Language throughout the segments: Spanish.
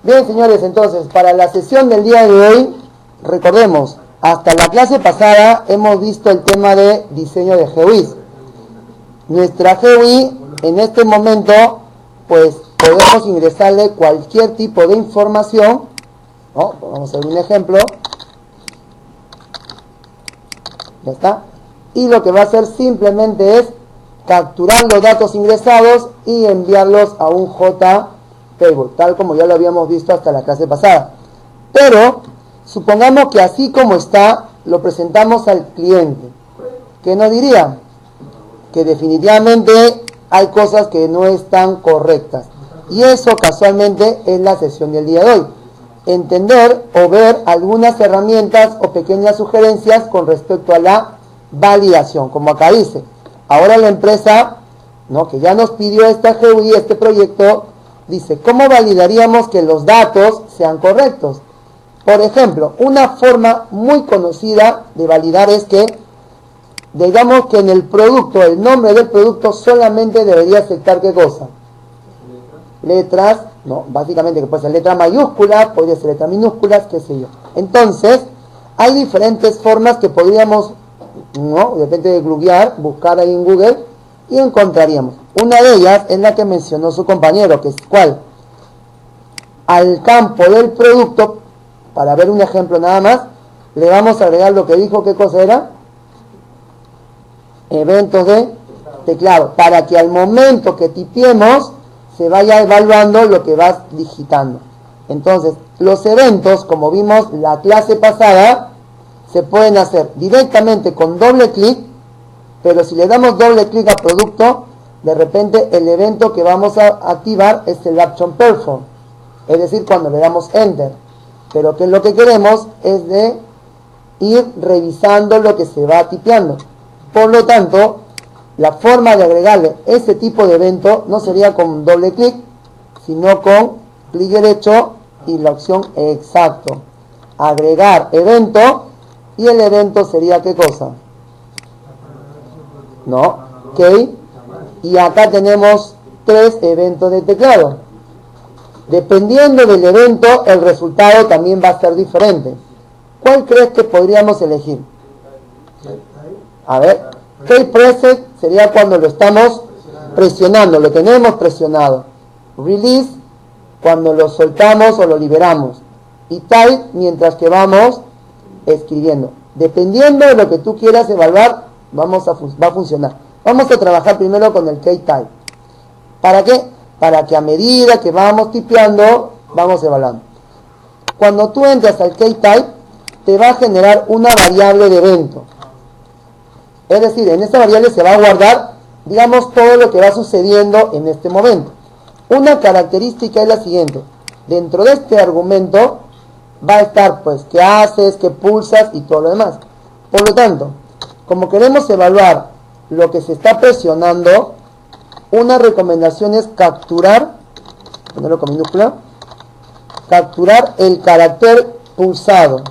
Bien, señores, entonces, para la sesión del día de hoy, recordemos, hasta la clase pasada hemos visto el tema de diseño de GUIs. Nuestra GUI, en este momento, pues podemos ingresarle cualquier tipo de información, ¿no? Vamos a ver un ejemplo. Ya está. Y lo que va a hacer simplemente es capturar los datos ingresados y enviarlos a un JTable, tal como ya lo habíamos visto hasta la clase pasada. Pero supongamos que así como está, lo presentamos al cliente. ¿Qué nos diría? Que definitivamente hay cosas que no están correctas. Y eso casualmente es la sesión del día de hoy. Entender o ver algunas herramientas o pequeñas sugerencias con respecto a la validación, como acá dice. Ahora la empresa, ¿no?, que ya nos pidió esta GUI, este proyecto, dice, ¿cómo validaríamos que los datos sean correctos? Por ejemplo, una forma muy conocida de validar es que, digamos que en el producto, el nombre del producto solamente debería aceptar ¿qué cosa? Letras, ¿no? Básicamente que puede ser letra mayúscula, podría ser letras minúsculas, qué sé yo. Entonces, hay diferentes formas que podríamos, ¿no?, de repente de googlear, buscar ahí en Google y encontraríamos. Una de ellas es la que mencionó su compañero, que es ¿cuál? Al campo del producto, para ver un ejemplo nada más, le vamos a agregar lo que dijo, ¿qué cosa era? Eventos de teclado, para que al momento que tipiemos se vaya evaluando lo que vas digitando. Entonces, los eventos, como vimos la clase pasada, se pueden hacer directamente con doble clic, pero si le damos doble clic a producto, de repente el evento que vamos a activar es el Action Perform, es decir, cuando le damos Enter. Pero que lo que queremos es de ir revisando lo que se va tipeando. Por lo tanto, la forma de agregarle ese tipo de evento no sería con doble clic, sino con clic derecho y la opción exacto. Agregar evento, y el evento sería ¿qué cosa? No, ok. Y acá tenemos 3 eventos de teclado. Dependiendo del evento, el resultado también va a ser diferente. ¿Cuál crees que podríamos elegir? A ver, K-Preset sería cuando lo estamos presionando, lo tenemos presionado. Release, cuando lo soltamos o lo liberamos. Y Type, mientras que vamos escribiendo. Dependiendo de lo que tú quieras evaluar, va a funcionar. Vamos a trabajar primero con el K-Type. ¿Para qué? Para que a medida que vamos tipeando, vamos evaluando. Cuando tú entras al K-Type, te va a generar una variable de evento. Es decir, en esta variable se va a guardar, digamos, todo lo que va sucediendo en este momento. Una característica es la siguiente. Dentro de este argumento va a estar, pues, qué haces, qué pulsas y todo lo demás. Por lo tanto, como queremos evaluar lo que se está presionando, una recomendación es capturar, ponerlo con minúscula, capturar el carácter pulsado.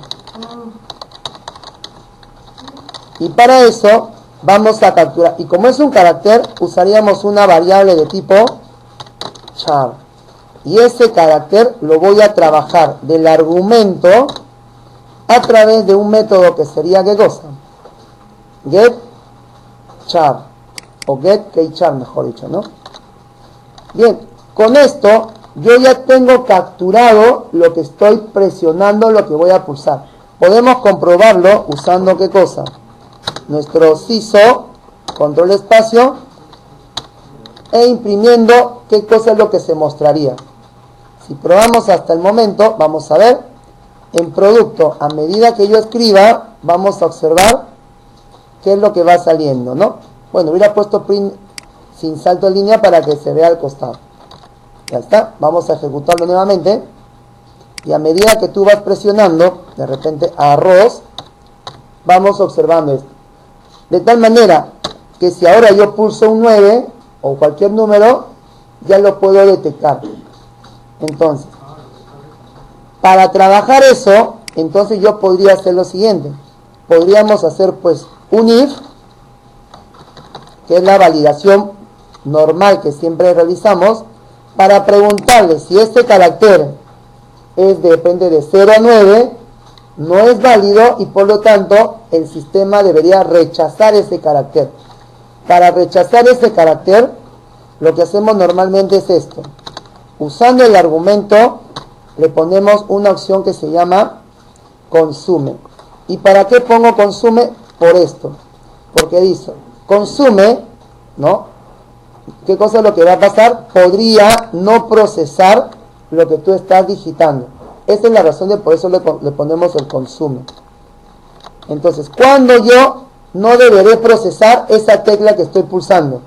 Y para eso vamos a capturar, y como es un carácter, usaríamos una variable de tipo char. Y ese carácter lo voy a trabajar del argumento a través de un método que sería ¿qué cosa? GetChar, o getKeyChar mejor dicho, ¿no? Bien, con esto yo ya tengo capturado lo que estoy presionando, lo que voy a pulsar. Podemos comprobarlo usando ¿qué cosa? Nuestro CISO, control espacio, e imprimiendo qué cosa es lo que se mostraría. Si probamos hasta el momento, vamos a ver, en producto, a medida que yo escriba, vamos a observar qué es lo que va saliendo, ¿no? Bueno, hubiera puesto print sin salto en línea para que se vea al costado. Ya está, vamos a ejecutarlo nuevamente. Y a medida que tú vas presionando, de repente arroz, vamos observando esto. De tal manera que si ahora yo pulso un 9 o cualquier número, ya lo puedo detectar. Entonces, para trabajar eso, entonces yo podría hacer lo siguiente. Podríamos hacer pues un if, que es la validación normal que siempre realizamos, Para preguntarle si este carácter depende de 0 a 9, no es válido y por lo tanto el sistema debería rechazar ese carácter. Para rechazar ese carácter, lo que hacemos normalmente es esto. Usando el argumento, le ponemos una opción que se llama consume. ¿Y para qué pongo consume? Por esto. Porque dice, consume, ¿no? ¿Qué cosa es lo que va a pasar? Podría no procesar lo que tú estás digitando. Esa es la razón de por eso le ponemos el consume. Entonces, cuando yo no deberé procesar esa tecla que estoy pulsando.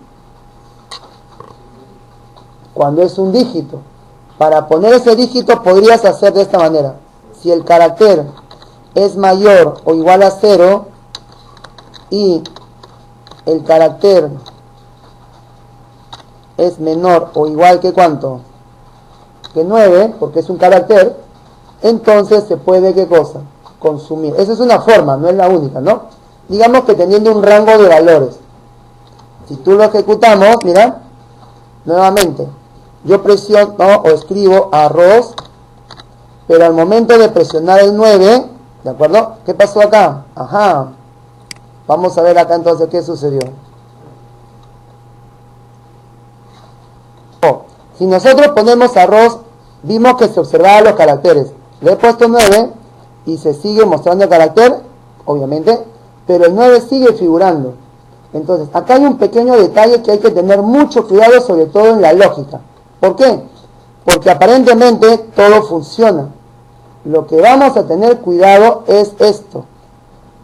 Cuando es un dígito. Para poner ese dígito podrías hacer de esta manera. Si el carácter es mayor o igual a 0 y el carácter es menor o igual que ¿cuánto? Que 9, porque es un carácter, entonces se puede, ¿qué cosa? Consumir. Esa es una forma, no es la única, ¿no? Digamos que teniendo un rango de valores. Si tú lo ejecutamos, mira, nuevamente, yo presiono o escribo arroz, pero al momento de presionar el 9, ¿de acuerdo? ¿Qué pasó acá? Ajá. Vamos a ver acá entonces qué sucedió. Si nosotros ponemos arroz, vimos que se observaban los caracteres. Le he puesto 9 y se sigue mostrando el carácter, obviamente, pero el 9 sigue figurando. Entonces, acá hay un pequeño detalle que hay que tener mucho cuidado, sobre todo en la lógica. ¿Por qué? Porque aparentemente todo funciona. Lo que vamos a tener cuidado es esto.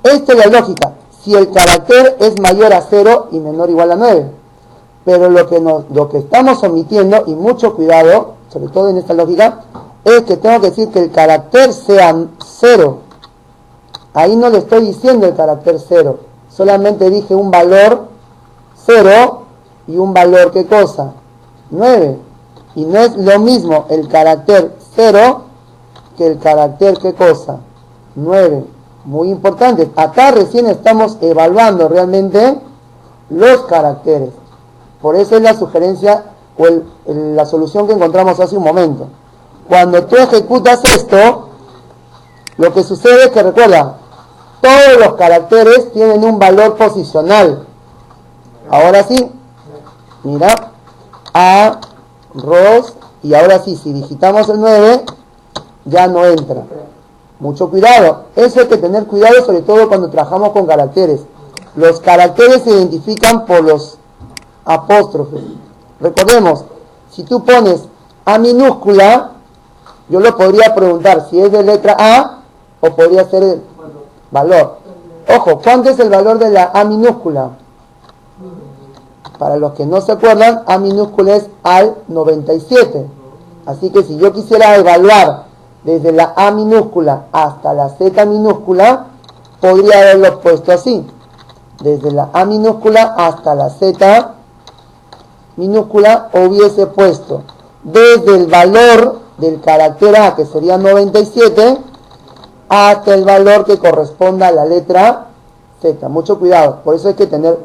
Esta es la lógica. Si el carácter es mayor a 0 y menor o igual a 9. Pero lo que estamos omitiendo, y mucho cuidado, sobre todo en esta lógica, es que tengo que decir que el carácter sea 0. Ahí no le estoy diciendo el carácter 0. Solamente dije un valor 0 y un valor, ¿qué cosa? 9. Y no es lo mismo el carácter 0 que el carácter, ¿qué cosa? 9. Muy importante. Acá recién estamos evaluando realmente los caracteres. Por eso es la sugerencia o la solución que encontramos hace un momento. Cuando tú ejecutas esto, lo que sucede es que, recuerda, todos los caracteres tienen un valor posicional. Ahora sí, mira, arroz, y ahora sí, si digitamos el 9, ya no entra. Mucho cuidado. Eso hay que tener cuidado, sobre todo cuando trabajamos con caracteres. Los caracteres se identifican por los apóstrofes. Recordemos, si tú pones A minúscula, yo lo podría preguntar si es de letra A o podría ser el valor. Ojo, ¿cuánto es el valor de la A minúscula? Para los que no se acuerdan, A minúscula es al 97. Así que si yo quisiera evaluar desde la A minúscula hasta la Z minúscula, podría haberlo puesto así. Desde la A minúscula hasta la Z minúscula hubiese puesto desde el valor del carácter A, que sería 97, hasta el valor que corresponda a la letra Z. Mucho cuidado, por eso hay que tener,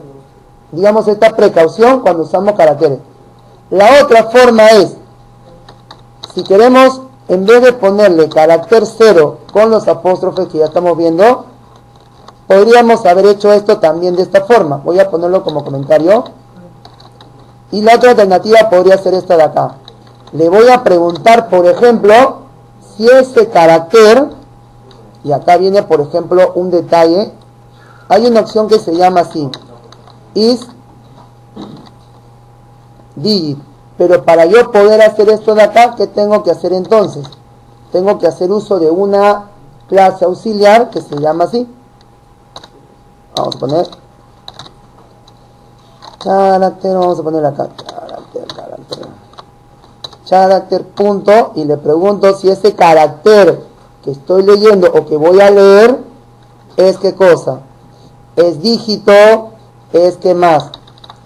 digamos, esta precaución cuando usamos caracteres. La otra forma es, si queremos, en vez de ponerle carácter 0 con los apóstrofes que ya estamos viendo, podríamos haber hecho esto también de esta forma. Voy a ponerlo como comentario. Y la otra alternativa podría ser esta de acá. Le voy a preguntar, por ejemplo, si ese carácter, y acá viene, por ejemplo, un detalle. Hay una opción que se llama así, is digit. Pero para yo poder hacer esto de acá, ¿qué tengo que hacer entonces? Tengo que hacer uso de una clase auxiliar que se llama así. Vamos a poner carácter, vamos a poner acá carácter punto, y le pregunto si ese carácter que estoy leyendo o que voy a leer es ¿qué cosa? Es dígito, es ¿qué más?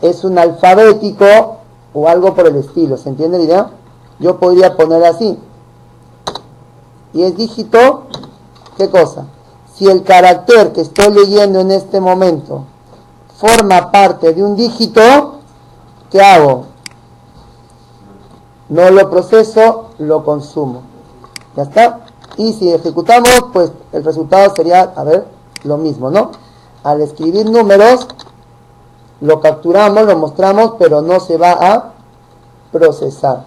Es un alfabético o algo por el estilo. ¿Se entiende la idea? Yo podría poner así, y es dígito, ¿qué cosa? Si el carácter que estoy leyendo en este momento forma parte de un dígito, ¿qué hago? no lo proceso, lo consumo. Ya está. Y si ejecutamos, pues el resultado sería, a ver, lo mismo, ¿no? Al escribir números, lo capturamos, lo mostramos, pero no se va a procesar.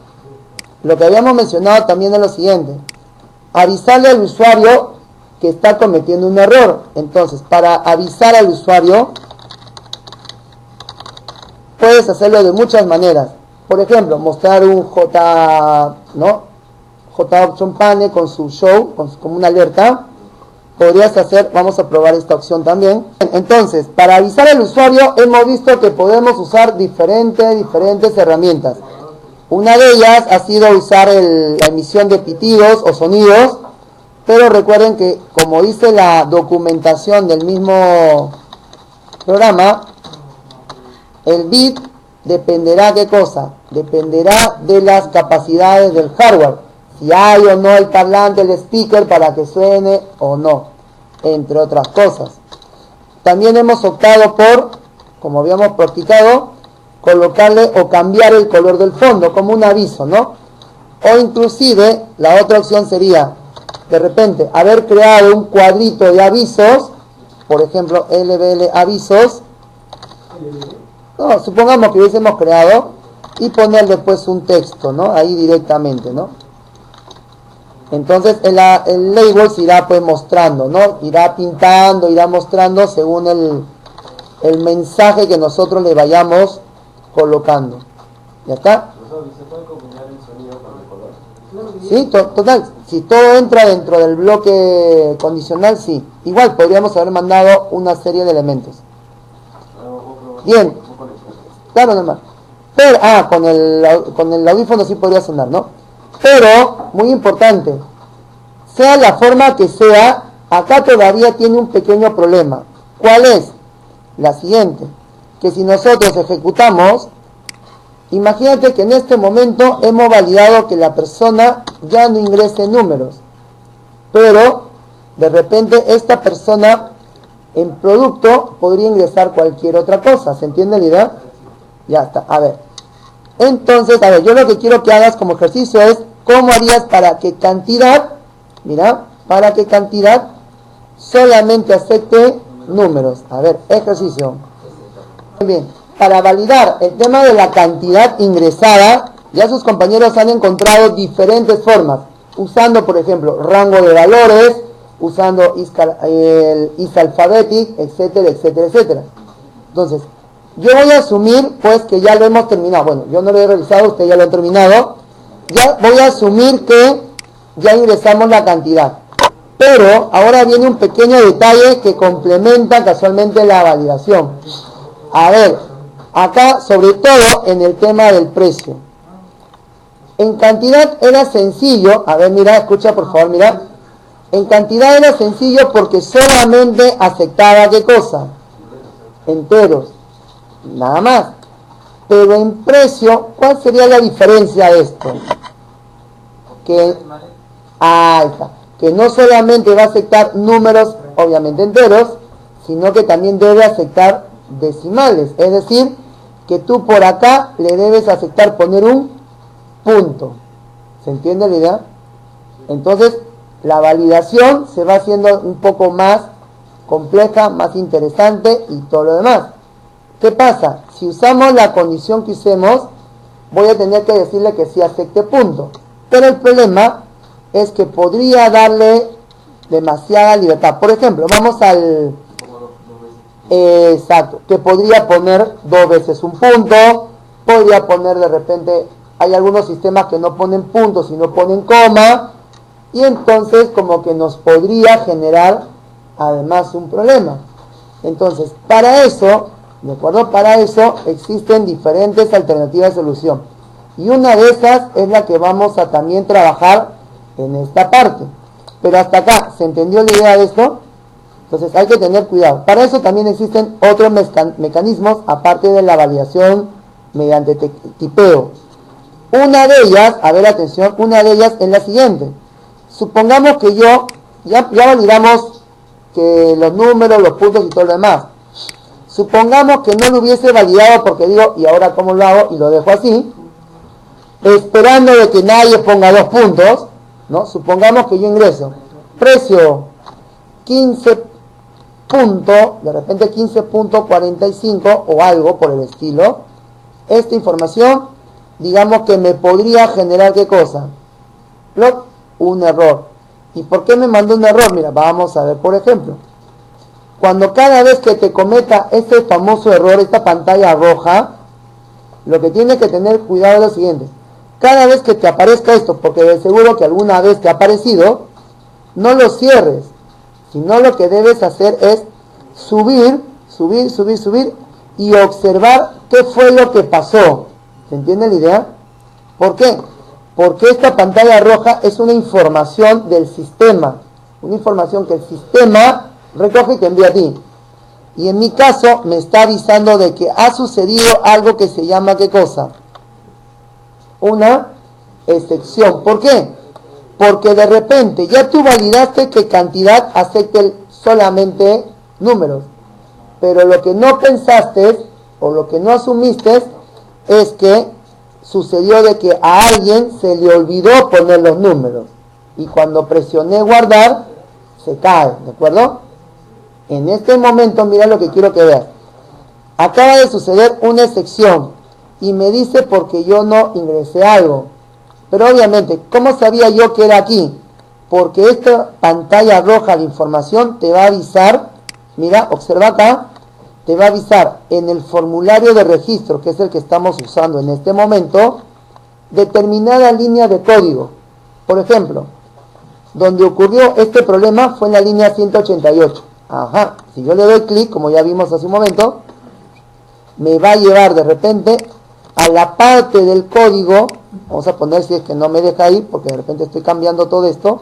Lo que habíamos mencionado también es lo siguiente: avisarle al usuario que está cometiendo un error. Entonces, para avisar al usuario, puedes hacerlo de muchas maneras. Por ejemplo, mostrar un J-Option Panel con su show, como una alerta. Podrías hacer, vamos a probar esta opción también. Entonces, para avisar al usuario, hemos visto que podemos usar diferentes herramientas. Una de ellas ha sido usar la emisión de pitidos o sonidos, pero recuerden que, como dice la documentación del mismo programa, el bit dependerá ¿qué cosa? Dependerá de las capacidades del hardware. Si hay o no el parlante, el speaker para que suene o no, entre otras cosas. También hemos optado por, como habíamos practicado, colocarle o cambiar el color del fondo como un aviso, ¿no? O inclusive la otra opción sería, de repente, haber creado un cuadrito de avisos, por ejemplo, LBL avisos. No, supongamos que hubiésemos creado y poner después un texto, ¿no? Ahí directamente, ¿no? Entonces el label se irá pues mostrando, ¿no? Irá pintando, irá mostrando según el mensaje que nosotros le vayamos colocando. ¿Ya está? ¿Se puede combinar el sonido con el color? Sí, total. Si todo entra dentro del bloque condicional, sí. Igual podríamos haber mandado una serie de elementos. Bien. Claro, normal. Pero, con el audífono sí podría sonar, ¿no? Pero, muy importante, sea la forma que sea, acá todavía tiene un pequeño problema. ¿Cuál es? La siguiente, que si nosotros ejecutamos, imagínate que en este momento hemos validado que la persona ya no ingrese números, pero de repente esta persona en producto podría ingresar cualquier otra cosa. ¿Se entiende la idea? Ya está. A ver. Entonces, a ver, yo lo que quiero que hagas como ejercicio es cómo harías para que cantidad, mira, para que cantidad solamente acepte números. A ver, ejercicio. Muy bien. Para validar el tema de la cantidad ingresada, ya sus compañeros han encontrado diferentes formas, usando, por ejemplo, rango de valores, usando el isAlphabetic, etcétera, etcétera, etcétera. Entonces, yo voy a asumir, pues, que ya lo hemos terminado. Bueno, yo no lo he realizado, ustedes ya lo han terminado. Ya voy a asumir que ya ingresamos la cantidad. Pero ahora viene un pequeño detalle que complementa casualmente la validación. A ver, acá, sobre todo en el tema del precio. En cantidad era sencillo. A ver, mira, escucha por favor, mira. En cantidad era sencillo porque solamente aceptaba ¿qué cosa? Enteros. Nada más. Pero en precio, ¿cuál sería la diferencia de esto? Que no solamente va a aceptar números, obviamente enteros, sino que también debe aceptar decimales. Es decir, que tú por acá le debes aceptar poner un punto. ¿Se entiende la idea? Entonces, la validación se va haciendo un poco más compleja, más interesante y todo lo demás. ¿Qué pasa? Si usamos la condición que usemos, voy a tener que decirle que sí acepte punto. Pero el problema es que podría darle demasiada libertad. Por ejemplo, vamos al... Exacto, que podría poner 2 veces un punto, podría poner de repente, hay algunos sistemas que no ponen puntos, sino ponen coma, y entonces como que nos podría generar además un problema. Entonces, para eso... ¿De acuerdo? Para eso existen diferentes alternativas de solución. Y una de esas es la que vamos a también trabajar en esta parte. Pero hasta acá, ¿se entendió la idea de esto? Entonces hay que tener cuidado. Para eso también existen otros mecanismos, aparte de la validación mediante tipeo. Una de ellas, a ver, atención, una de ellas es la siguiente. Supongamos que ya validamos que los números, los puntos y todo lo demás. Supongamos que no lo hubiese validado porque digo, ¿y ahora cómo lo hago? Y lo dejo así. esperando de que nadie ponga 2 puntos, ¿no? Supongamos que yo ingreso precio 15 punto, de repente 15.45 o algo por el estilo. Esta información, digamos que me podría generar ¿qué cosa? Un error. ¿Y por qué me mandó un error? Mira, vamos a ver, por ejemplo, cuando cada vez que te cometa este famoso error, esta pantalla roja, lo que tienes que tener cuidado es lo siguiente. Cada vez que te aparezca esto, porque de seguro que alguna vez te ha aparecido, no lo cierres, sino lo que debes hacer es subir y observar qué fue lo que pasó. ¿Se entiende la idea? ¿Por qué? Porque esta pantalla roja es una información del sistema, una información que el sistema recoge y te envía a ti. Y en mi caso me está avisando de que ha sucedido algo que se llama ¿qué cosa? Una excepción. ¿Por qué? Porque de repente ya tú validaste que cantidad acepte solamente números, pero lo que no pensaste o lo que no asumiste es que sucedió de que a alguien se le olvidó poner los números y cuando presioné guardar se cae, ¿de acuerdo? En este momento mira lo que quiero que veas. Acaba de suceder una excepción y me dice porque yo no ingresé algo. Pero obviamente, ¿cómo sabía yo que era aquí? Porque esta pantalla roja de información te va a avisar, mira, observa acá, te va a avisar en el formulario de registro, que es el que estamos usando en este momento, determinada línea de código. Por ejemplo, donde ocurrió este problema fue en la línea 188. Ajá, si yo le doy clic, como ya vimos hace un momento, me va a llevar de repente a la parte del código. Vamos a poner, si es que no me deja ir, porque de repente estoy cambiando todo esto.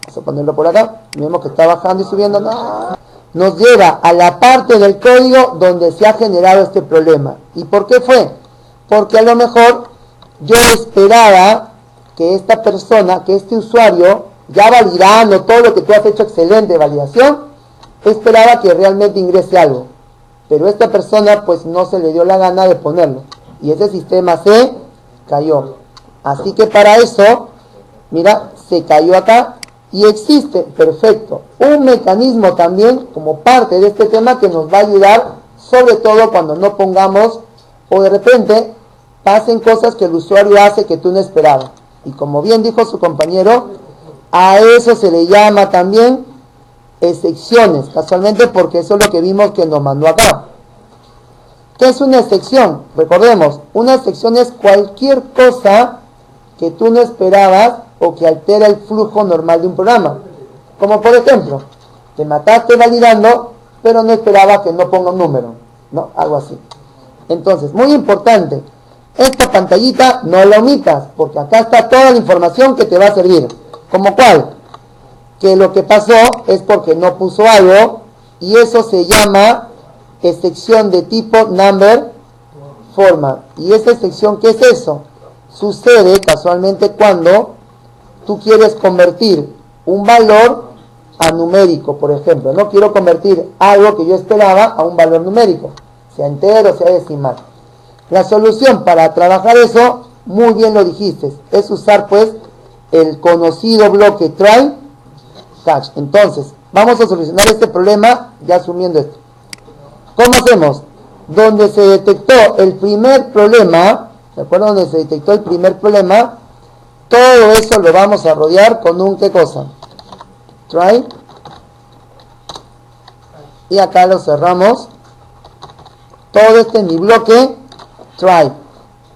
Vamos a ponerlo por acá. Vemos que está bajando y subiendo. No. Nos lleva a la parte del código donde se ha generado este problema. ¿Y por qué fue? Porque a lo mejor yo esperaba que esta persona, que este usuario, ya validando todo lo que tú has hecho excelente validación, esperaba que realmente ingrese algo. Pero esta persona pues no se le dio la gana de ponerlo. Y ese sistema se cayó. Así que para eso, mira, se cayó acá. Y existe, perfecto, un mecanismo también como parte de este tema que nos va a ayudar, sobre todo cuando no pongamos o de repente pasen cosas que el usuario hace que tú no esperabas. Y como bien dijo su compañero, a eso se le llama también excepciones, casualmente porque eso es lo que vimos que nos mandó acá. ¿Qué es una excepción? Recordemos, una excepción es cualquier cosa que tú no esperabas o que altera el flujo normal de un programa. Como por ejemplo, te mataste validando, pero no esperabas que no ponga un número, ¿no? Algo así. Entonces, muy importante, esta pantallita no la omitas, porque acá está toda la información que te va a servir. ¿Como cuál? Que lo que pasó es porque no puso algo, y eso se llama excepción de tipo number format. ¿Y esa excepción qué es eso? Sucede casualmente cuando tú quieres convertir un valor a numérico, por ejemplo. No quiero convertir algo que yo esperaba a un valor numérico, sea entero, sea decimal. La solución para trabajar eso, muy bien lo dijiste, es usar pues el conocido bloque try catch. Entonces, vamos a solucionar este problema ya asumiendo esto. ¿Cómo hacemos? Donde se detectó el primer problema, ¿de acuerdo? Donde se detectó el primer problema, todo eso lo vamos a rodear con un ¿qué cosa? Try. Y acá lo cerramos. Todo este es mi bloque try.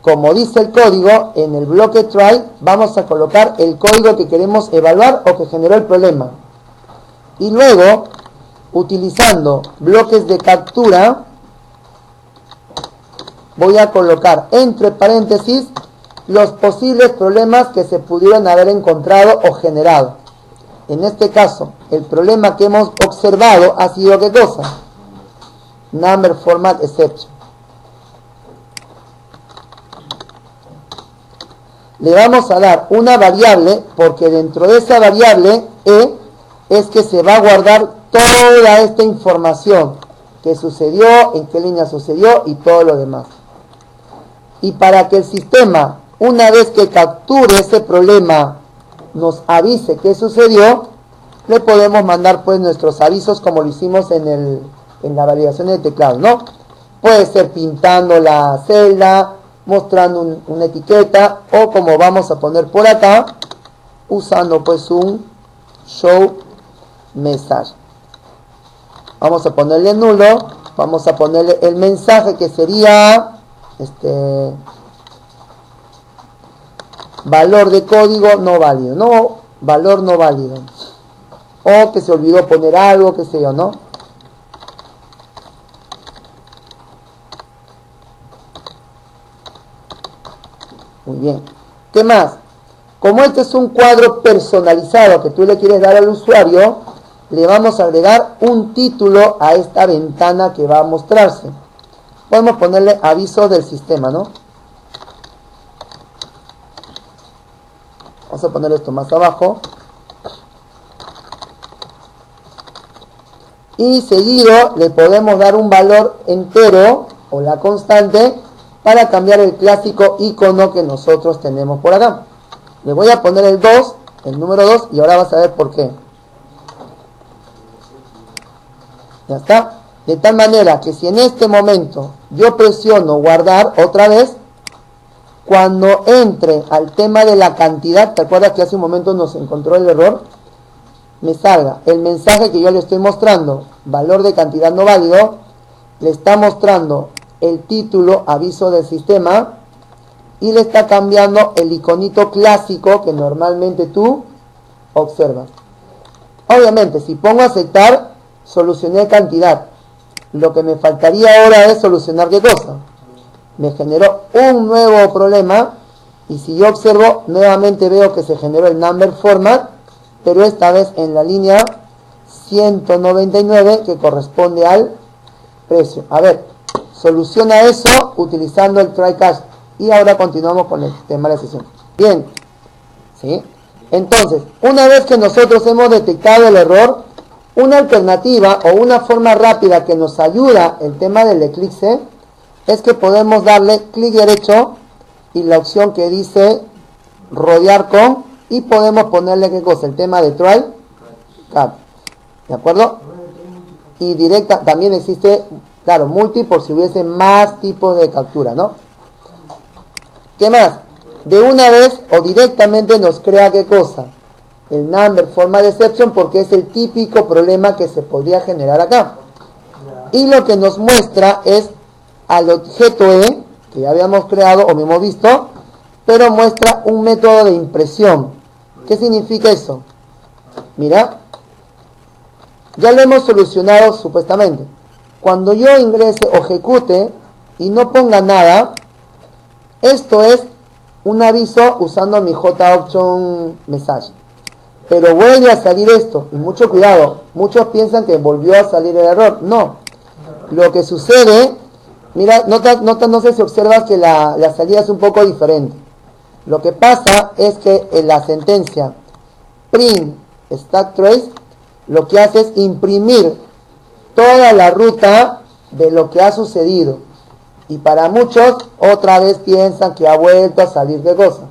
Como dice el código, en el bloque try vamos a colocar el código que queremos evaluar o que generó el problema. Y luego, utilizando bloques de captura, voy a colocar entre paréntesis los posibles problemas que se pudieron haber encontrado o generado. En este caso, el problema que hemos observado ha sido ¿qué cosa? Number format exception. Le vamos a dar una variable porque dentro de esa variable E es que se va a guardar toda esta información que sucedió, en qué línea sucedió y todo lo demás. Y para que el sistema, una vez que capture ese problema, nos avise qué sucedió, le podemos mandar pues nuestros avisos como lo hicimos en la validación del teclado, ¿no? Puede ser pintando la celda, mostrando una etiqueta, o como vamos a poner por acá, usando pues un show message. Vamos a ponerle nulo, vamos a ponerle el mensaje que sería valor de código no válido, no, valor no válido, o que se olvidó poner algo, qué sé yo, ¿no? Muy bien. ¿Qué más? Como este es un cuadro personalizado que tú le quieres dar al usuario, le vamos a agregar un título a esta ventana que va a mostrarse. Podemos ponerle avisos del sistema, ¿no? Vamos a poner esto más abajo. Y seguido le podemos dar un valor entero o la constante para cambiar el clásico icono que nosotros tenemos por acá. Le voy a poner el 2, el número 2, y ahora vas a ver por qué. Ya está. De tal manera que si en este momento yo presiono guardar otra vez, cuando entre al tema de la cantidad, ¿te acuerdas que hace un momento nos encontró el error? Me salga el mensaje que yo le estoy mostrando, valor de cantidad no válido, le está mostrando el título, aviso del sistema, y le está cambiando el iconito clásico que normalmente tú observas. Obviamente, si pongo aceptar, solucioné cantidad. Lo que me faltaría ahora es solucionar qué cosa. Me generó un nuevo problema, y si yo observo, nuevamente veo que se generó el number format, pero esta vez en la línea 199 que corresponde al precio. A ver, soluciona eso utilizando el try catch. Y ahora continuamos con el tema de la sesión. Bien, ¿sí? Entonces, una vez que nosotros hemos detectado el error, una alternativa o una forma rápida que nos ayuda el tema del eclipse es que podemos darle clic derecho y la opción que dice rodear con, y podemos ponerle qué cosa, el tema de try catch, ¿de acuerdo? Y directa, también existe, claro, multi por si hubiese más tipos de captura, ¿no? ¿Qué más? De una vez o directamente nos crea qué cosa, el number format exception, porque es el típico problema que se podría generar acá. Y lo que nos muestra es al objeto E, que ya habíamos creado o me hemos visto, pero muestra un método de impresión. ¿Qué significa eso? Mira, ya lo hemos solucionado supuestamente. Cuando yo ingrese o ejecute y no ponga nada, esto es un aviso usando mi JOption message. Pero vuelve a salir esto, y mucho cuidado, muchos piensan que volvió a salir el error. No, lo que sucede, mira, no sé si observas que la salida es un poco diferente. Lo que pasa es que en la sentencia print stack trace lo que hace es imprimir toda la ruta de lo que ha sucedido. Y para muchos, otra vez piensan que ha vuelto a salir de cosa.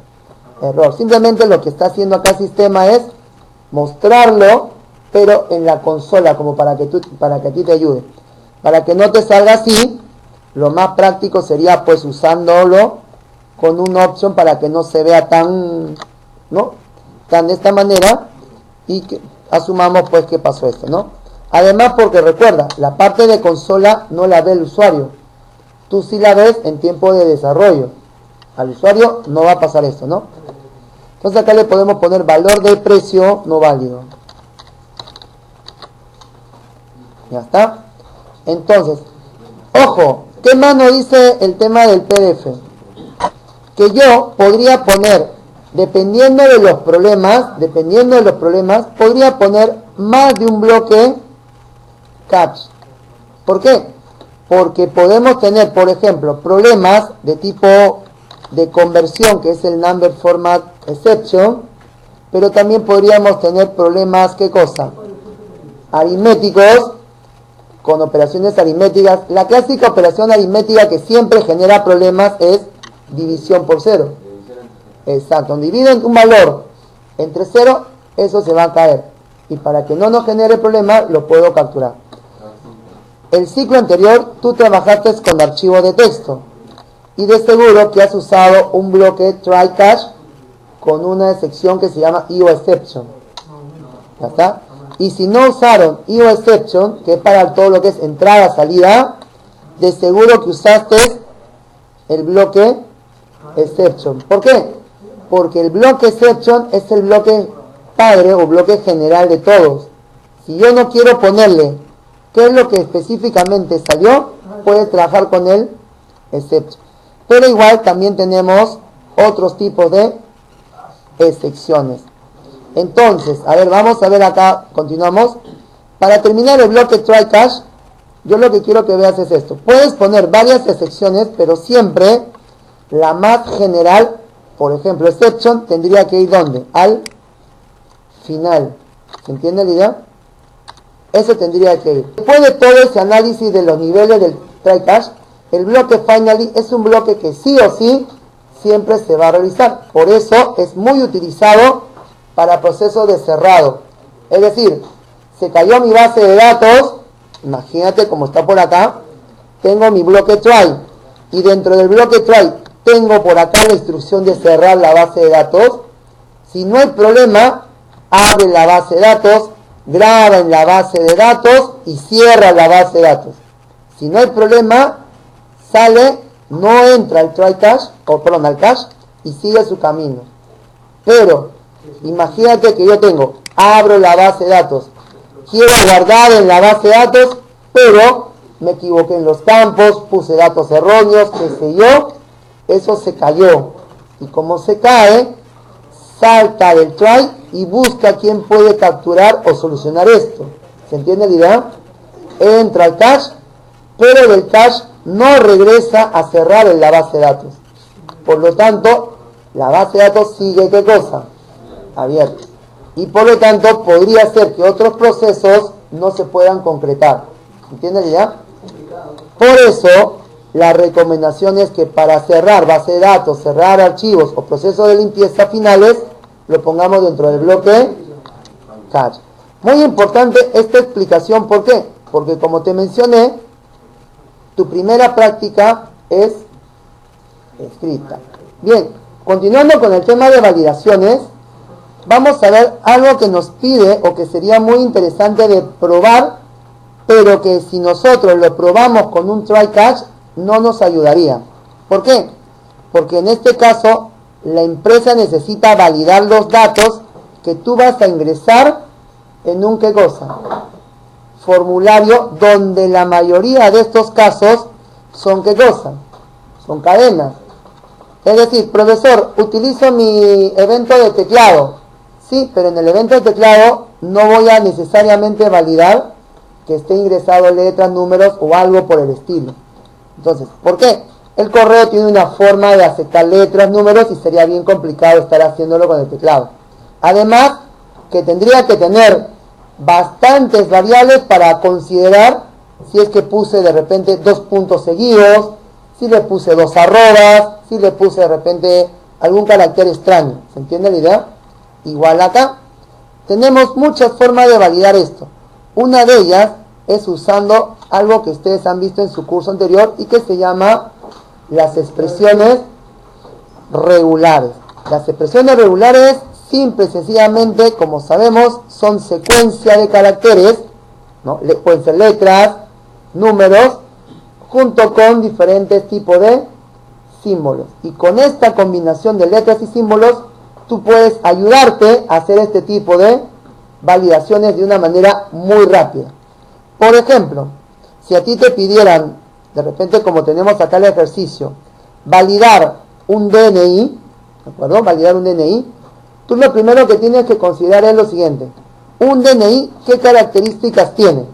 Error. Simplemente lo que está haciendo acá el sistema es mostrarlo, pero en la consola, como para que a ti te ayude. Para que no te salga así, lo más práctico sería pues usándolo con una opción para que no se vea tan, ¿no? Tan de esta manera, y que asumamos pues que pasó esto, ¿no? Además, porque recuerda, la parte de consola no la ve el usuario. Tú sí la ves en tiempo de desarrollo. Al usuario no va a pasar esto, ¿no? Entonces acá le podemos poner valor de precio no válido. Ya está. Entonces, ojo, ¿qué más nos dice el tema del PDF? Que yo podría poner, dependiendo de los problemas, podría poner más de un bloque catch. ¿Por qué? Porque podemos tener, por ejemplo, problemas de tipo de conversión, que es el number format exception, pero también podríamos tener problemas, ¿qué cosa? Aritméticos, con operaciones aritméticas. La clásica operación aritmética que siempre genera problemas es división por 0. Exacto, donde dividen un valor entre 0, eso se va a caer. Y para que no nos genere problema, lo puedo capturar. El ciclo anterior, tú trabajaste con archivos de texto. Y de seguro que has usado un bloque try catch con una excepción que se llama IOException. ¿Ya está? Y si no usaron IOException, que es para todo lo que es entrada, salida, de seguro que usaste el bloque exception. ¿Por qué? Porque el bloque exception es el bloque padre o bloque general de todos. Si yo no quiero ponerle qué es lo que específicamente salió, puedes trabajar con el exception. Pero igual también tenemos otros tipos de excepciones. Entonces, a ver, vamos a ver acá, continuamos. Para terminar el bloque try catch, yo lo que quiero que veas es esto. Puedes poner varias excepciones, pero siempre la más general, por ejemplo, exception, tendría que ir ¿dónde? Al final. ¿Se entiende la idea? Eso tendría que ir. Después de todo ese análisis de los niveles del try catch, el bloque finally es un bloque que sí o sí siempre se va a realizar. Por eso es muy utilizado para procesos de cerrado. Es decir, se cayó mi base de datos, imagínate como está por acá, tengo mi bloque try y dentro del bloque try tengo por acá la instrucción de cerrar la base de datos. Si no hay problema, abre la base de datos, graba en la base de datos y cierra la base de datos. Si no hay problema, sale, no entra al try cache, al cache y sigue su camino. Pero imagínate que yo abro la base de datos, quiero guardar en la base de datos, pero me equivoqué en los campos, puse datos erróneos, qué sé yo, eso se cayó. Y como se cae, salta del try y busca quién puede capturar o solucionar esto. ¿Se entiende la idea? Entra al cache, pero del cache no regresa a cerrar en la base de datos. Por lo tanto, la base de datos sigue, ¿qué cosa? Abierta. Y por lo tanto, podría ser que otros procesos no se puedan concretar. ¿Entiende la idea? Por eso, la recomendación es que para cerrar base de datos, cerrar archivos o procesos de limpieza finales, lo pongamos dentro del bloque cache. Muy importante esta explicación, ¿por qué? Porque como te mencioné, tu primera práctica es escrita. Bien, continuando con el tema de validaciones, vamos a ver algo que nos pide o que sería muy interesante de probar, pero que si nosotros lo probamos con un try catch no nos ayudaría. ¿Por qué? Porque en este caso la empresa necesita validar los datos que tú vas a ingresar en un ¿qué cosa? Formulario, donde la mayoría de estos casos son ¿qué cosa? Son cadenas. Es decir, profesor, utilizo mi evento de teclado. Sí, pero en el evento de teclado no voy a necesariamente validar que esté ingresado letras, números o algo por el estilo. Entonces, ¿por qué? El correo tiene una forma de aceptar letras, números y sería bien complicado estar haciéndolo con el teclado. Además, que tendría que tener bastantes variables para considerar si es que puse de repente 2 puntos seguidos, si le puse 2 arrobas, si le puse de repente algún carácter extraño. ¿Se entiende la idea? Igual acá, tenemos muchas formas de validar esto. Una de ellas es usando algo que ustedes han visto en su curso anterior y que se llama las expresiones regulares. Las expresiones regulares, simple y sencillamente, como sabemos, son secuencia de caracteres, ¿no? Pueden ser letras, números, junto con diferentes tipos de símbolos. Y con esta combinación de letras y símbolos, tú puedes ayudarte a hacer este tipo de validaciones de una manera muy rápida. Por ejemplo, si a ti te pidieran, de repente como tenemos acá el ejercicio, validar un DNI, ¿de acuerdo? Validar un DNI, tú lo primero que tienes que considerar es lo siguiente. Un DNI, ¿qué características tiene?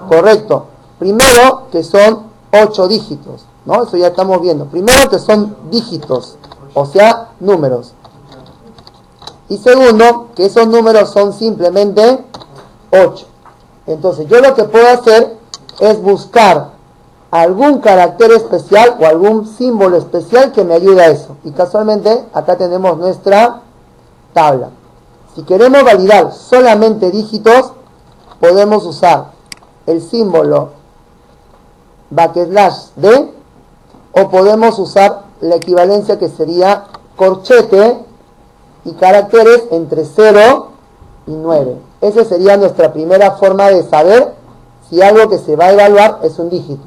Correcto. Primero, que son 8 dígitos, ¿no? Eso ya estamos viendo. Primero, que son dígitos, o sea, números. Y segundo, que esos números son simplemente 8. Entonces, yo lo que puedo hacer es buscar algún carácter especial o algún símbolo especial que me ayude a eso. Y casualmente acá tenemos nuestra tabla. Si queremos validar solamente dígitos, podemos usar el símbolo \d o podemos usar la equivalencia que sería corchete y caracteres entre 0 y 9. Esa sería nuestra primera forma de saber si algo que se va a evaluar es un dígito.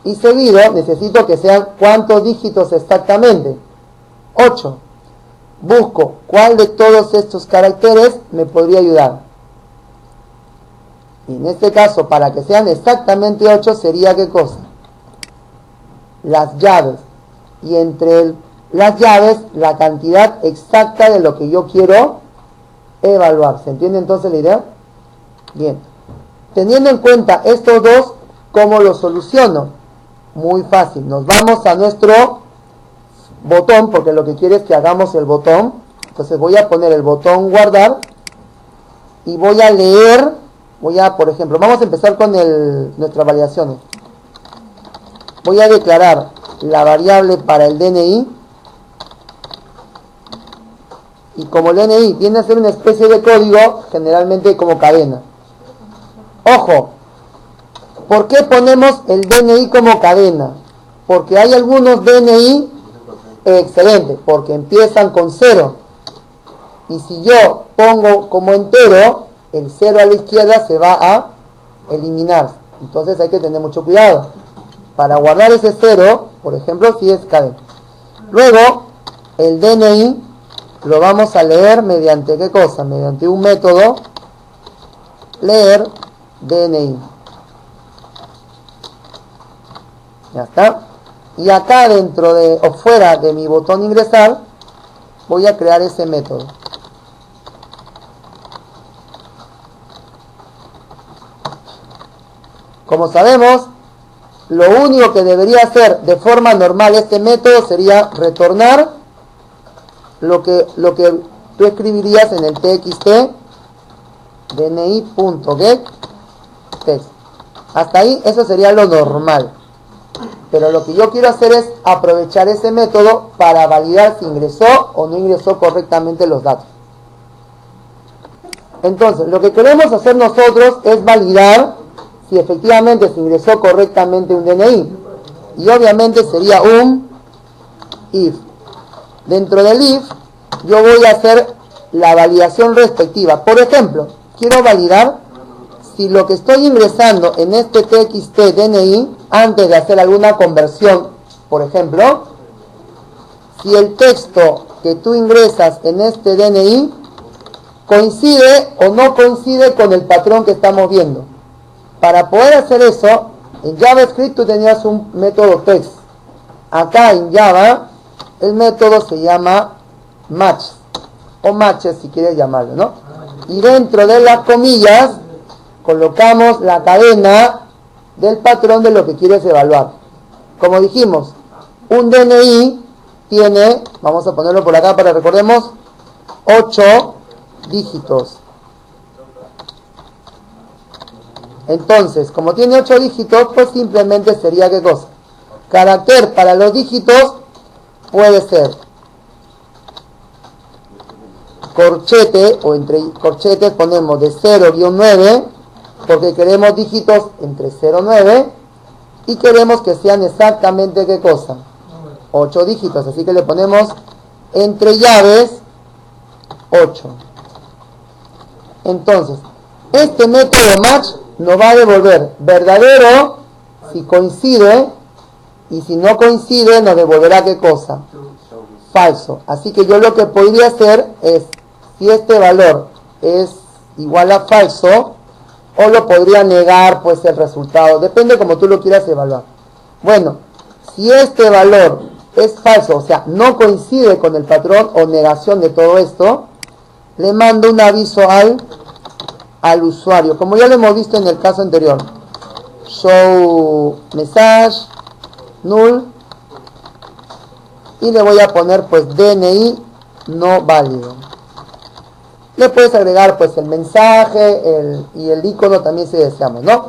Y seguido necesito que sean ¿cuántos dígitos exactamente? 8. Busco cuál de todos estos caracteres me podría ayudar. Y en este caso, para que sean exactamente 8, sería ¿qué cosa? Las llaves. Y entre las llaves, la cantidad exacta de lo que yo quiero evaluar. ¿Se entiende entonces la idea? Bien. Teniendo en cuenta estos dos, ¿cómo los soluciono? Muy fácil. Nos vamos a nuestro botón, porque lo que quiere es que hagamos el botón. Entonces voy a poner el botón guardar y voy a leer. Por ejemplo, vamos a empezar con nuestras validaciones. Voy a declarar la variable para el DNI. Y como el DNI viene a ser una especie de código, generalmente como cadena. Ojo, ¿por qué ponemos el DNI como cadena? Porque hay algunos DNI excelentes, porque empiezan con 0. Y si yo pongo como entero, el 0 a la izquierda se va a eliminar. Entonces hay que tener mucho cuidado. Para guardar ese 0, por ejemplo, si es cadena. Luego, el DNI lo vamos a leer mediante ¿qué cosa? Mediante un método leer DNI. Ya está. Y acá dentro de o fuera de mi botón ingresar voy a crear ese método. Como sabemos, lo único que debería hacer de forma normal este método sería retornar lo que tú escribirías en el txt dni.getText. Hasta ahí eso sería lo normal. Pero lo que yo quiero hacer es aprovechar ese método para validar si ingresó o no ingresó correctamente los datos. Entonces, lo que queremos hacer nosotros es validar si efectivamente se ingresó correctamente un DNI. Y obviamente sería un if. Dentro del if, yo voy a hacer la validación respectiva. Por ejemplo, quiero validar si lo que estoy ingresando en este txt DNI, antes de hacer alguna conversión, por ejemplo, si el texto que tú ingresas en este DNI coincide o no coincide con el patrón que estamos viendo. Para poder hacer eso, en JavaScript tú tenías un método text. Acá en Java, el método se llama match, o matches si quieres llamarlo, ¿no? Y dentro de las comillas, colocamos la cadena del patrón de lo que quieres evaluar. Como dijimos, un DNI tiene, vamos a ponerlo por acá para recordemos, 8 dígitos. Entonces, como tiene 8 dígitos, pues simplemente sería ¿qué cosa? Carácter para los dígitos puede ser corchete, o entre corchetes ponemos de 0-9, porque queremos dígitos entre 0 y 9, y queremos que sean exactamente ¿qué cosa? 8 dígitos, así que le ponemos entre llaves 8. Entonces, este método match nos va a devolver verdadero si coincide, y si no coincide nos devolverá ¿qué cosa? Falso. Así que yo lo que podría hacer es, si este valor es igual a falso, o lo podría negar pues el resultado, depende como tú lo quieras evaluar. Bueno, si este valor es falso, o sea, no coincide con el patrón o negación de todo esto, le mando un aviso al usuario, como ya lo hemos visto en el caso anterior. Show message null, y le voy a poner pues DNI no válido. Le puedes agregar pues el mensaje y el icono también si deseamos, ¿no?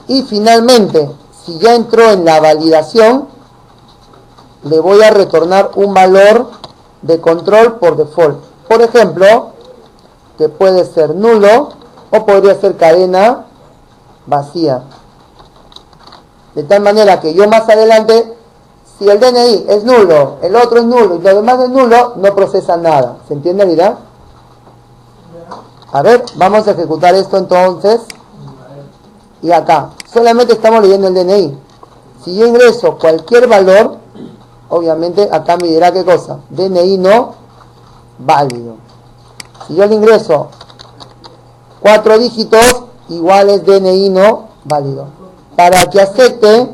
Y finalmente, si ya entró en la validación, le voy a retornar un valor de control por default. Por ejemplo, que puede ser nulo o podría ser cadena vacía. De tal manera que yo más adelante, si el DNI es nulo, el otro es nulo y lo demás es nulo, no procesa nada. ¿Se entiende la idea? A ver, vamos a ejecutar esto entonces. Y acá, solamente estamos leyendo el DNI. Si yo ingreso cualquier valor, obviamente acá me dirá qué cosa. DNI no válido. Si yo le ingreso 4 dígitos, igual es DNI no válido. Para que acepte,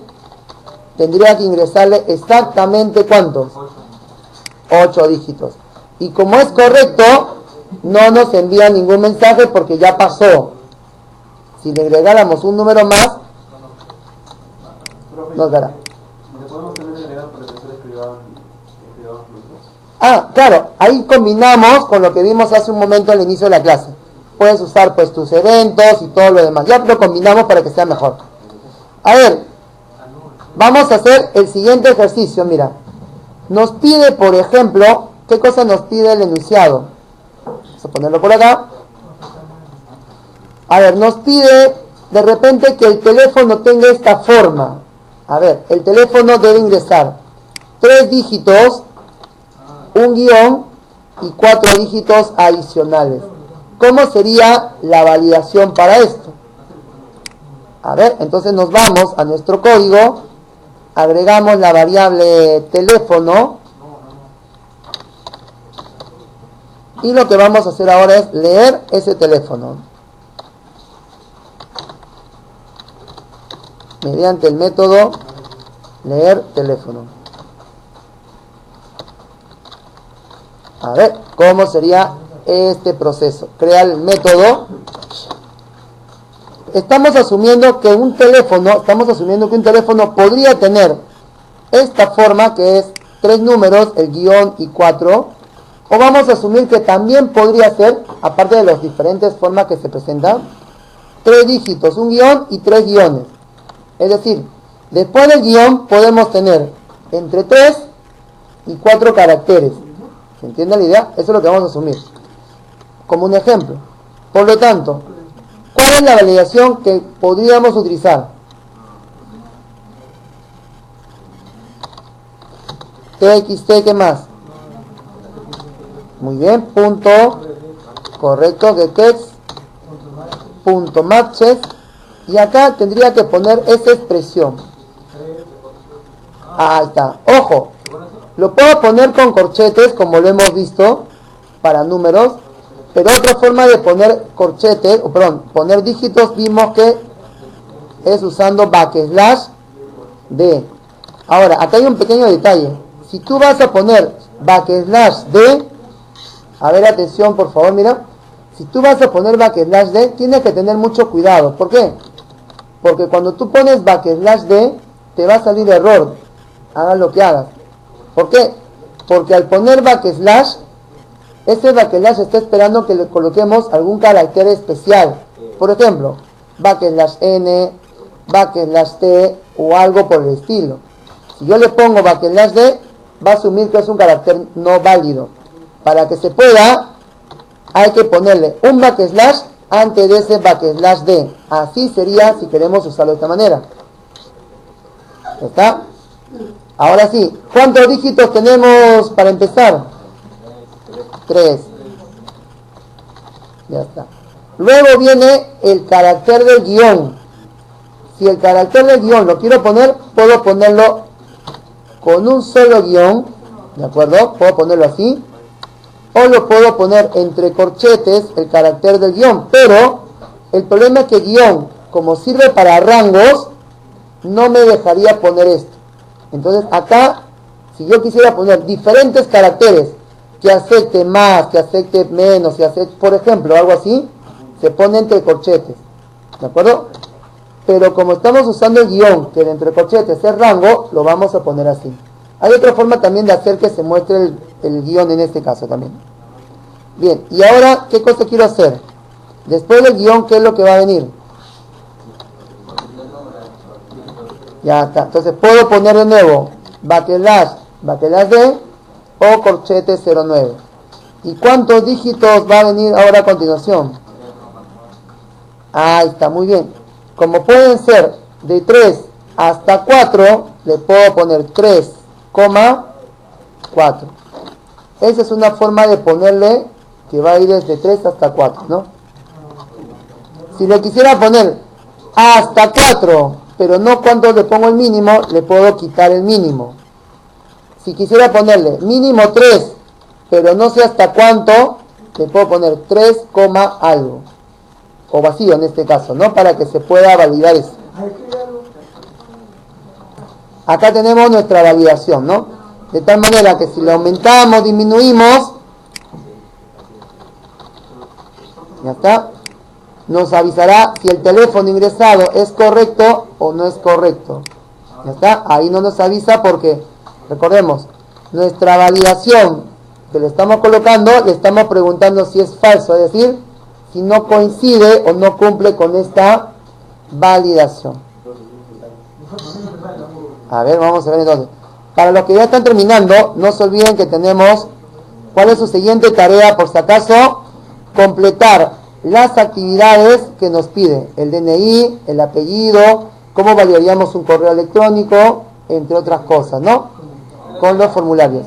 tendría que ingresarle exactamente ¿cuántos? 8 dígitos. Y como es correcto, no nos envía ningún mensaje porque ya pasó. Si le agregáramos un número más, nos dará. ¿Le podemos también agregar para que se escriban Ah, claro, ahí combinamos con lo que vimos hace un momento al inicio de la clase. Puedes usar pues tus eventos y todo lo demás. Ya lo combinamos para que sea mejor. A ver, vamos a hacer el siguiente ejercicio. Mira, nos pide, por ejemplo, ¿qué cosa nos pide el enunciado? Vamos a ponerlo por acá. A ver, nos pide de repente que el teléfono tenga esta forma. A ver, el teléfono debe ingresar 3 dígitos, un guión y 4 dígitos adicionales. ¿Cómo sería la validación para esto? A ver, entonces nos vamos a nuestro código, agregamos la variable teléfono y lo que vamos a hacer ahora es leer ese teléfono mediante el método leer teléfono. A ver, ¿cómo sería este proceso? Crear el método. Estamos asumiendo que un teléfono podría tener esta forma que es 3 números, el guión y 4. O vamos a asumir que también podría ser, aparte de las diferentes formas que se presentan, 3 dígitos, un guión y 3 guiones. Es decir, después del guión podemos tener entre 3 y 4 caracteres. ¿Se entiende la idea? Eso es lo que vamos a asumir. Como un ejemplo. Por lo tanto, ¿cuál es la validación que podríamos utilizar? TXT, ¿qué más? Muy bien, punto, correcto, getText, punto matches, y acá tendría que poner esa expresión. Ahí está, ojo, lo puedo poner con corchetes, como lo hemos visto, para números, pero otra forma de poner corchetes, poner dígitos, vimos que es usando backslash D. Ahora, acá hay un pequeño detalle. Si tú vas a poner backslash D, a ver, atención, por favor, mira. Si tú vas a poner backslash D, tienes que tener mucho cuidado. ¿Por qué? Porque cuando tú pones backslash D, te va a salir error. Hagas lo que hagas. ¿Por qué? Porque al poner backslash, ese backslash está esperando que le coloquemos algún carácter especial. Por ejemplo, backslash N, backslash T o algo por el estilo. Si yo le pongo backslash D, va a asumir que es un carácter no válido. Para que se pueda, hay que ponerle un backslash antes de ese backslash D. Así sería si queremos usarlo de esta manera. ¿Está? Ahora sí, ¿cuántos dígitos tenemos para empezar? 3. Ya está. Luego viene el carácter del guión. Si el carácter del guión lo quiero poner, puedo ponerlo con un solo guión. ¿De acuerdo? Puedo ponerlo así. O lo puedo poner entre corchetes, el carácter del guión. Pero el problema es que guión, como sirve para rangos, no me dejaría poner esto. Entonces acá, si yo quisiera poner diferentes caracteres que acepte más, que acepte menos, que acepte, por ejemplo, algo así, se pone entre corchetes. ¿De acuerdo? Pero como estamos usando el guión, que de entre corchetes es rango, lo vamos a poner así. Hay otra forma también de hacer que se muestre el guión en este caso también. Bien, y ahora, ¿qué cosa quiero hacer? Después del guión, ¿qué es lo que va a venir? Ya está. Entonces puedo poner de nuevo backslash D o corchete 09. ¿Y cuántos dígitos va a venir ahora a continuación? Ahí está, muy bien. Como pueden ser de 3 hasta 4, le puedo poner 3,4. Esa es una forma de ponerle que va a ir desde 3 hasta 4, ¿no? Si le quisiera poner hasta 4, pero no cuando le pongo el mínimo, le puedo quitar el mínimo. Si quisiera ponerle mínimo 3, pero no sé hasta cuánto, le puedo poner 3, algo. O vacío en este caso, ¿no? Para que se pueda validar eso. Acá tenemos nuestra validación, ¿no? De tal manera que si lo aumentamos, disminuimos, ya está, nos avisará si el teléfono ingresado es correcto o no es correcto. Ya está, ahí no nos avisa porque, recordemos, nuestra validación que le estamos colocando, le estamos preguntando si es falso, es decir, si no coincide o no cumple con esta validación. A ver, vamos a ver entonces. Para los que ya están terminando, no se olviden que tenemos, ¿cuál es su siguiente tarea? Por si acaso, completar las actividades que nos pide. El DNI, el apellido, cómo validaríamos un correo electrónico, entre otras cosas, ¿no? Con los formularios.